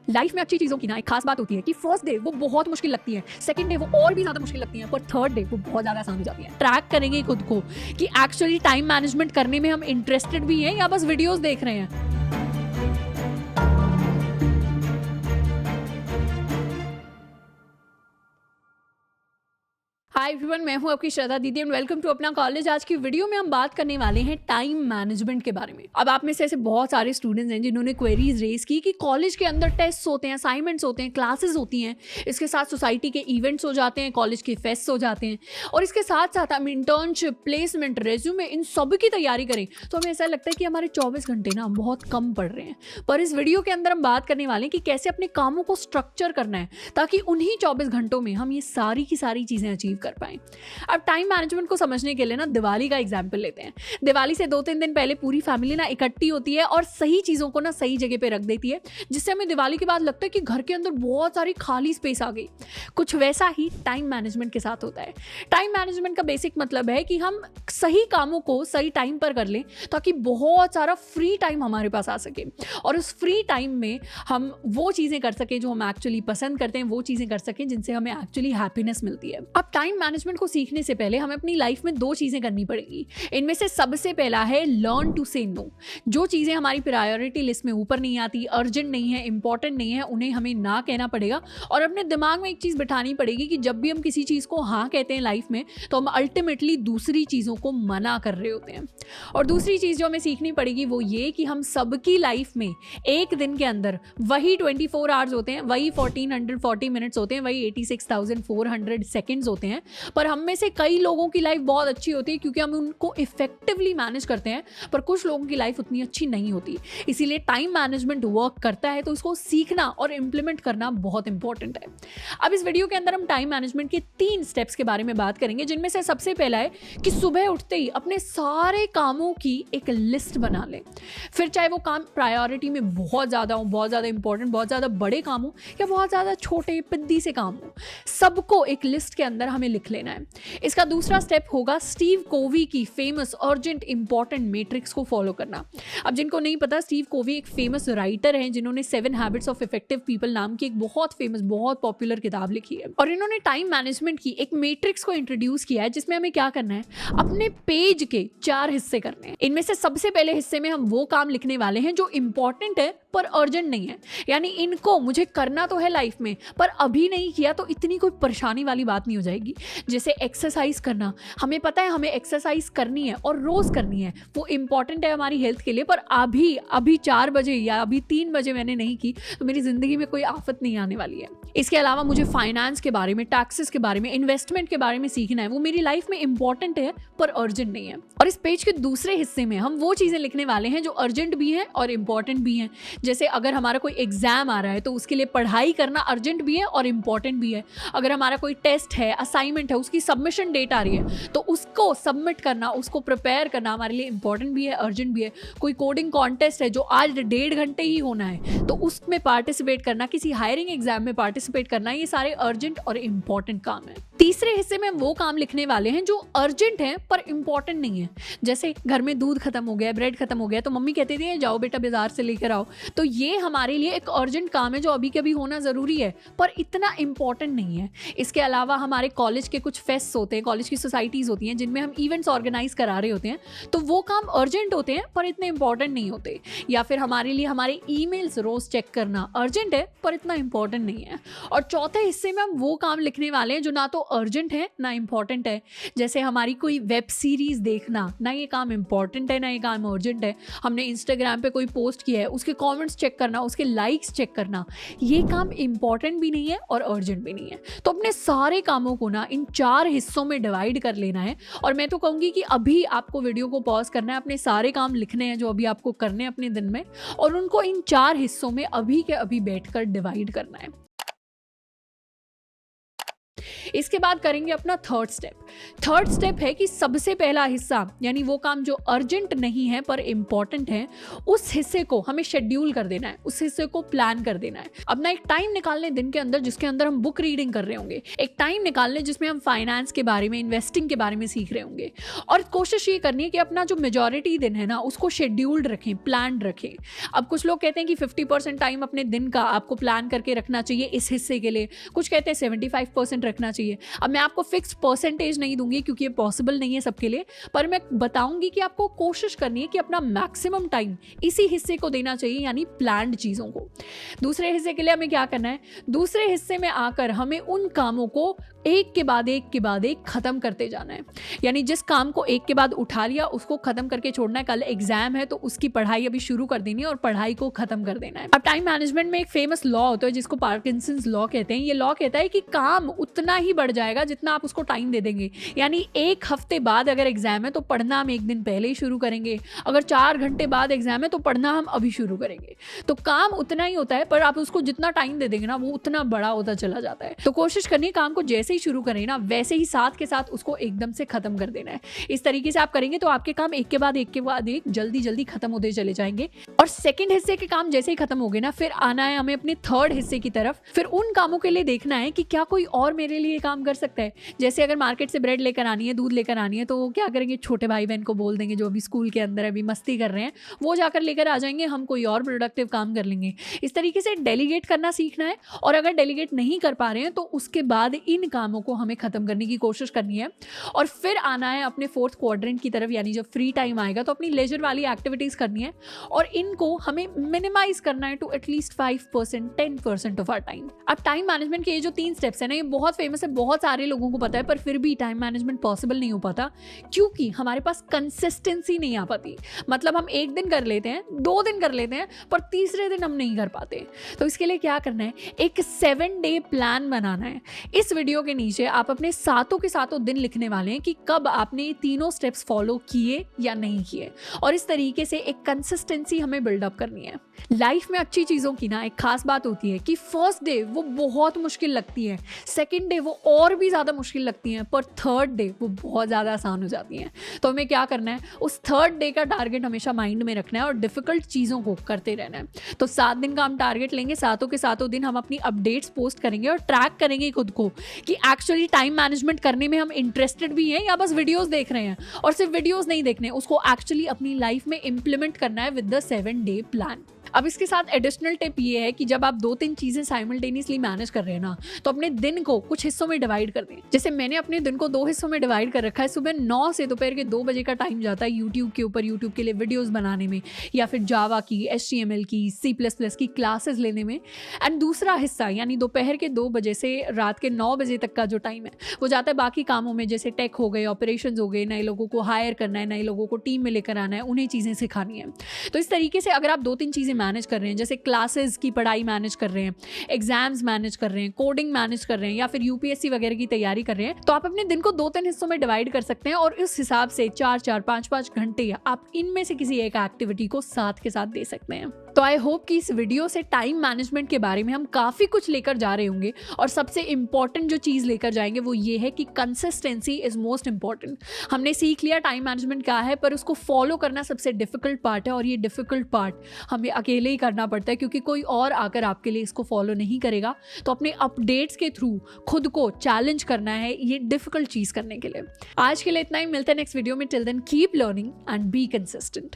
Life में अच्छी चीज़ों की ना एक खास बात होती है कि फर्स्ट डे वो बहुत मुश्किल लगती है, सेकंड डे वो और भी ज़्यादा मुश्किल लगती है, पर थर्ड डे वो बहुत ज़्यादा आसान हो जाती है। ट्रैक करेंगे खुद को कि एक्चुअली टाइम मैनेजमेंट करने में हम इंटरेस्टेड भी हैं या बस वीडियोस देख रहे हैं। हाय एवरीवन, मैं हूं आपकी श्रद्धा दीदी एंड वेलकम टू अपना कॉलेज। आज की वीडियो में हम बात करने वाले हैं टाइम मैनेजमेंट के बारे में। अब आप में से ऐसे बहुत सारे स्टूडेंट्स हैं जिन्होंने क्वेरीज रेज की कि कॉलेज के अंदर टेस्ट होते हैं, असाइनमेंट्स होते हैं, क्लासेस होती हैं, इसके साथ सोसाइटी के इवेंट्स हो जाते हैं, कॉलेज के फेस्ट हो जाते हैं और इसके साथ साथ हम इंटर्नशिप, प्लेसमेंट, रेज्यूमे, इन सब की तैयारी करें तो हमें ऐसा लगता है कि हमारे 24 घंटे ना बहुत कम पड़ रहे हैं। पर इस वीडियो के अंदर हम बात करने वाले हैं कि कैसे अपने कामों को स्ट्रक्चर करना है ताकि उन्हीं 24 घंटों में हम ये सारी की सारी चीज़ें अचीव कर पाएं। अब टाइम मैनेजमेंट को समझने के लिए ना दिवाली का एग्जाम्पल लेते हैं। दिवाली से 2-3 दिन पहले पूरी फैमिली ना इकट्ठी होती है और सही चीज़ों को ना सही जगह पे रख देती है, जिससे हमें दिवाली के बाद लगता है कि घर के अंदर बहुत सारी खाली स्पेस आ गई। कुछ वैसा ही टाइम मैनेजमेंट के साथ होता है। टाइम मैनेजमेंट का बेसिक मतलब है कि हम सही कामों को सही टाइम पर कर लें ताकि बहुत सारा फ्री टाइम हमारे पास आ सके और उस फ्री टाइम में हम वो चीज़ें कर सकें जो हम एक्चुअली पसंद करते हैं, वो चीज़ें कर सकें जिनसे हमें एक्चुअली हैप्पीनेस मिलती है। अब टाइम मैनेजमेंट को सीखने से पहले हमें अपनी लाइफ में 2 चीज़ें करनी पड़ेगी। इनमें से सबसे पहला है लर्न टू से नो। जो चीज़ें हमारी प्रायोरिटी लिस्ट में ऊपर नहीं आती, अर्जेंट नहीं है, इंपॉर्टेंट नहीं है, उन्हें हमें ना कहना पड़ेगा और अपने दिमाग में एक चीज़ बिठानी पड़ेगी कि जब भी हम किसी चीज़ को हाँ कहते हैं लाइफ में तो हम अल्टीमेटली दूसरी चीज़ों को मना कर रहे होते हैं। और दूसरी चीज़ जो हमें सीखनी पड़ेगी वो ये कि हम सबकी लाइफ में एक दिन के अंदर वही 24 आवर्स होते हैं, वही 1440 मिनट्स होते हैं, वही 86,400 सेकेंड्स होते हैं। पर हम में से कई लोगों की लाइफ बहुत अच्छी होती है क्योंकि हम उनको इफेक्टिवली मैनेज करते हैं, पर कुछ लोगों की लाइफ उतनी अच्छी नहीं होती। इसीलिए टाइम मैनेजमेंट वर्क करता है तो इसको सीखना और इम्प्लीमेंट करना बहुत इंपॉर्टेंट है। अब इस वीडियो के अंदर हम टाइम मैनेजमेंट के 3 स्टेप्स के बारे में बात करेंगे, जिनमें से सबसे पहला है कि सुबह उठते ही अपने सारे कामों की एक लिस्ट बना लें। फिर चाहे वो काम प्रायोरिटी में बहुत ज़्यादा हो, बहुत ज़्यादा इंपॉर्टेंट, बहुत ज़्यादा बड़े काम हो या बहुत ज़्यादा छोटे पिद्दी से काम हो, सबको एक लिस्ट के अंदर हमें लिख लेना है। इसका दूसरा स्टेप होगा स्टीव कोवी की फेमस अर्जेंट इंपॉर्टेंट मैट्रिक्स को फॉलो करना। अब जिनको नहीं पता, स्टीव कोवी एक फेमस राइटर हैं जिन्होंने 7 हैबिट्स ऑफ इफेक्टिव पीपल नाम की एक बहुत फेमस, बहुत पॉपुलर किताब लिखी है और इन्होंने टाइम मैनेजमेंट की एक मैट्रिक्स को इंट्रोड्यूस किया है जिसमें हमें क्या करना है, अपने पेज के 4 हिस्से करने हैं। इनमें से सबसे पहले हिस्से में हम वो काम लिखने वाले हैं जो इंपॉर्टेंट है पर अर्जेंट नहीं है, यानी इनको मुझे करना तो है लाइफ में पर अभी नहीं किया तो इतनी कोई परेशानी वाली बात नहीं हो जाएगी। जैसे एक्सरसाइज करना, हमें पता है हमें एक्सरसाइज करनी है और रोज करनी है, वो इंपॉर्टेंट है हमारी हेल्थ के लिए, पर अभी 4 बजे या अभी 3 बजे मैंने नहीं की तो मेरी जिंदगी में कोई आफत नहीं आने वाली है। इसके अलावा मुझे फाइनेंस के बारे में, टैक्सेस के बारे में, इन्वेस्टमेंट के बारे में सीखना है, वो मेरी लाइफ में इंपॉर्टेंट है पर अर्जेंट नहीं है। और इस पेज के दूसरे हिस्से में हम वो चीजें लिखने वाले हैं जो अर्जेंट भी हैं और इंपॉर्टेंट भी हैं। जैसे अगर हमारा कोई एग्जाम आ रहा है तो उसके लिए पढ़ाई करना अर्जेंट भी है और इंपॉर्टेंट भी है। अगर हमारा कोई टेस्ट है, असाइनमेंट है, उसकी सबमिशन डेट आ रही है तो उसको सबमिट करना, उसको प्रिपेयर करना हमारे लिए इंपॉर्टेंट भी है, अर्जेंट भी है। कोई कोडिंग कॉन्टेस्ट है जो आज 1.5 घंटे ही होना है तो उसमें पार्टिसिपेट करना, किसी हायरिंग एग्जाम में पार्टिसिपेट करना, ये सारे अर्जेंट और इंपॉर्टेंट काम है। तीसरे हिस्से में वो काम लिखने वाले हैं जो अर्जेंट है पर इंपॉर्टेंट नहीं है। जैसे घर में दूध खत्म हो गया, ब्रेड खत्म हो गया तो मम्मी कहती थी जाओ बेटा बाजार से लेकर आओ, तो ये हमारे लिए एक अर्जेंट काम है जो अभी कभी होना जरूरी है पर इतना इंपॉर्टेंट नहीं है। इसके अलावा हमारे कॉलेज के कुछ फेस्ट होते हैं, कॉलेज की सोसाइटीज होती हैं जिनमें हम इवेंट्स ऑर्गेनाइज करा रहे होते हैं, तो वो काम अर्जेंट होते हैं पर इतने इंपॉर्टेंट नहीं होते। या फिर हमारे लिए हमारे ईमेल्स रोज चेक करना अर्जेंट है पर इतना इंपॉर्टेंट नहीं है। और चौथे हिस्से में हम वो काम लिखने वाले हैं जो ना तो अर्जेंट है ना इंपॉर्टेंट है। जैसे हमारी कोई वेब सीरीज देखना, ना ये काम इंपॉर्टेंट है ना ये काम अर्जेंट है। हमने इंस्टाग्राम पे कोई पोस्ट किया है, उसके कमेंट्स चेक करना, उसके लाइक्स चेक करना, ये काम इंपॉर्टेंट भी नहीं है और अर्जेंट भी नहीं है। तो अपने सारे कामों को ना इन 4 हिस्सों में डिवाइड कर लेना है और मैं तो कहूँगी कि अभी आपको वीडियो को पॉज करना है, अपने सारे काम लिखने हैं जो अभी आपको करने हैं अपने दिन में और उनको इन 4 हिस्सों में अभी के अभी बैठकर डिवाइड करना है। इसके बाद करेंगे अपना थर्ड स्टेप। थर्ड स्टेप है कि सबसे पहला हिस्सा यानी वो काम जो अर्जेंट नहीं है पर इंपॉर्टेंट है, उस हिस्से को हमें शेड्यूल कर देना है, उस हिस्से को प्लान कर देना है। अपना एक टाइम निकालने दिन के अंदर जिसके अंदर हम बुक रीडिंग कर रहे होंगे, एक टाइम निकालने जिसमें हम फाइनेंस के बारे में, इन्वेस्टिंग के बारे में सीख रहे होंगे, और कोशिश ये करनी है कि अपना जो मेजॉरिटी दिन है ना उसको शेड्यूल्ड रखें, प्लान रखें। अब कुछ लोग कहते हैं कि 50% टाइम अपने दिन का आपको प्लान करके रखना चाहिए इस हिस्से के लिए, कुछ कहते हैं 75% रखना चाहिए। अब मैं आपको फिक्स परसेंटेज नहीं दूंगी क्योंकि ये पॉसिबल नहीं है सबके लिए, पर मैं बताऊंगी कि आपको कोशिश करनी है कि अपना मैक्सिमम टाइम इसी हिस्से को देना चाहिए, यानी प्लान्ड चीज़ों को। दूसरे हिस्से के लिए हमें क्या करना है, दूसरे हिस्से में आकर हमें उन कामों को एक के बाद एक खत्म करते जाना है। यानी जिस काम को एक के बाद उठा लिया उसको खत्म करके छोड़ना है। कल एग्जाम है तो उसकी पढ़ाई अभी शुरू कर देनी है और पढ़ाई को खत्म कर देना है। अब टाइम मैनेजमेंट में एक फेमस लॉ होता है जिसको पार्किंसंस लॉ कहते हैं। ये लॉ कहता है कि काम उतना ही बढ़ जाएगा जितना आप उसको टाइम दे देंगे। यानी एक हफ्ते बाद अगर एग्जाम है तो पढ़ना हम एक दिन पहले ही शुरू करेंगे, अगर 4 घंटे बाद एग्जाम है तो पढ़ना हम अभी शुरू करेंगे। तो काम उतना ही होता है पर आप उसको जितना टाइम दे देंगे ना वो उतना बड़ा होता चला जाता है। तो कोशिश करनी है काम को जैसे ही शुरू करें ना वैसे ही साथ के साथ उसको एकदम से खत्म कर देना है। इस तरीके से आप करेंगे तो आपके काम एक के बाद एक जल्दी जल्दी खत्म होते चले जाएंगे। और सेकंड हिस्से के काम जैसे ही खत्म हो गए ना, फिर आना है हमें अपने थर्ड हिस्से की तरफ। फिर उन कामों के लिए देखना है कि क्या कोई और मेरे लिए काम कर सकता है। जैसे अगर मार्केट से ब्रेड लेकर आनी है, दूध लेकर आनी है, तो क्या करेंगे, छोटे भाई बहन को बोल देंगे जो अभी स्कूल के अंदर अभी मस्ती कर रहे हैं, वो जाकर लेकर आ जाएंगे, हम कोई और प्रोडक्टिव काम कर लेंगे। इस तरीके से डेलीगेट करना सीखना है। और अगर डेलीगेट नहीं कर पा रहे हैं तो उसके बाद इन कामों को हमें खत्म करने की कोशिश करनी है। और फिर आना है अपने फोर्थ क्वाड्रेंट की तरफ, यानी जब फ्री टाइम आएगा तो अपनी लेजर वाली एक्टिविटीज करनी है और इनको हमें मिनिमाइज करना है to at least 5%, 10% of our time. अब टाइम मैनेजमेंट के ये जो 3 स्टेप्स है ना, ये बहुत फेमस है, बहुत सारे लोगों को पता है, पर फिर भी टाइम मैनेजमेंट पॉसिबल नहीं हो पाता क्योंकि हमारे पास कंसिस्टेंसी नहीं आ पाती। मतलब हम एक दिन कर लेते हैं, 2 दिन कर लेते हैं, पर तीसरे दिन हम नहीं कर पाते। तो इसके लिए क्या करना है, एक 7 डे प्लान बनाना है। इस वीडियो के नीचे आप अपने सातों के सातों दिन लिखने वाले हैं कि कब आपने ये तीनों स्टेप्स फॉलो किए या नहीं किए। और इस तरीके से एक कंसिस्टेंसी हमें बिल्डअप करनी है। लाइफ में अच्छी चीज़ों की ना एक खास बात होती है कि फर्स्ट डे वो बहुत मुश्किल लगती है, सेकेंड डे वो और भी ज़्यादा मुश्किल लगती हैं, पर थर्ड डे वो बहुत ज़्यादा आसान हो जाती हैं। तो हमें क्या करना है, उस थर्ड डे का टारगेट हमेशा माइंड में रखना है और डिफिकल्ट चीज़ों को करते रहना है। तो 7 दिन का हम टारगेट लेंगे, सातों के सातों दिन हम अपनी अपडेट्स पोस्ट करेंगे और ट्रैक करेंगे खुद को कि एक्चुअली टाइम मैनेजमेंट करने में हम इंटरेस्टेड भी हैं या बस वीडियोस देख रहे हैं। और सिर्फ वीडियोस नहीं देखने, उसको एक्चुअली अपनी लाइफ में इंप्लीमेंट करना है विद द 7 डे प्लान। अब इसके साथ एडिशनल टिप ये है कि जब आप 2-3 चीज़ें साइमल्टेनियसली मैनेज कर रहे हैं ना, तो अपने दिन को कुछ हिस्सों में डिवाइड कर दें। जैसे मैंने अपने दिन को 2 हिस्सों में डिवाइड कर रखा है। सुबह 9 से दोपहर के 2 बजे का टाइम जाता है यूट्यूब के ऊपर, यूट्यूब के लिए वीडियोस बनाने में, या फिर जावा की, HTML की, C++ की क्लासेस लेने में। एंड दूसरा हिस्सा यानी दोपहर के 2 बजे से रात के 9 बजे तक का जो टाइम है वो जाता है बाकी कामों में, जैसे टेक हो गए, ऑपरेशंस हो गए, नए लोगों को हायर करना है, नए लोगों को टीम में लेकर आना है, उन्हें चीज़ें सिखानी है। तो इस तरीके से अगर आप 2-3 चीज़ें मैनेज कर रहे हैं, जैसे क्लासेस की पढ़ाई मैनेज कर रहे हैं, एग्जाम्स मैनेज कर रहे हैं, कोडिंग मैनेज कर रहे हैं, या फिर UPSC वगैरह की तैयारी कर रहे हैं, तो आप अपने दिन को 2-3 हिस्सों में डिवाइड कर सकते हैं और इस हिसाब से 4-4, 5-5 घंटे आप इनमें से किसी एक एक्टिविटी को साथ के साथ दे सकते हैं। तो आई होप कि इस वीडियो से टाइम मैनेजमेंट के बारे में हम काफ़ी कुछ लेकर जा रहे होंगे और सबसे इंपॉर्टेंट जो चीज़ लेकर जाएंगे वो ये है कि कंसिस्टेंसी इज़ मोस्ट इंपॉर्टेंट। हमने सीख लिया टाइम मैनेजमेंट क्या है, पर उसको फॉलो करना सबसे डिफिकल्ट पार्ट है और ये डिफिकल्ट पार्ट हमें अकेले ही करना पड़ता है क्योंकि कोई और आकर आपके लिए इसको फॉलो नहीं करेगा। तो अपने अपडेट्स के थ्रू खुद को चैलेंज करना है ये डिफिकल्ट चीज़ करने के लिए। आज के लिए इतना ही, मिलते हैं नेक्स्ट वीडियो में। Till then keep learning and be consistent.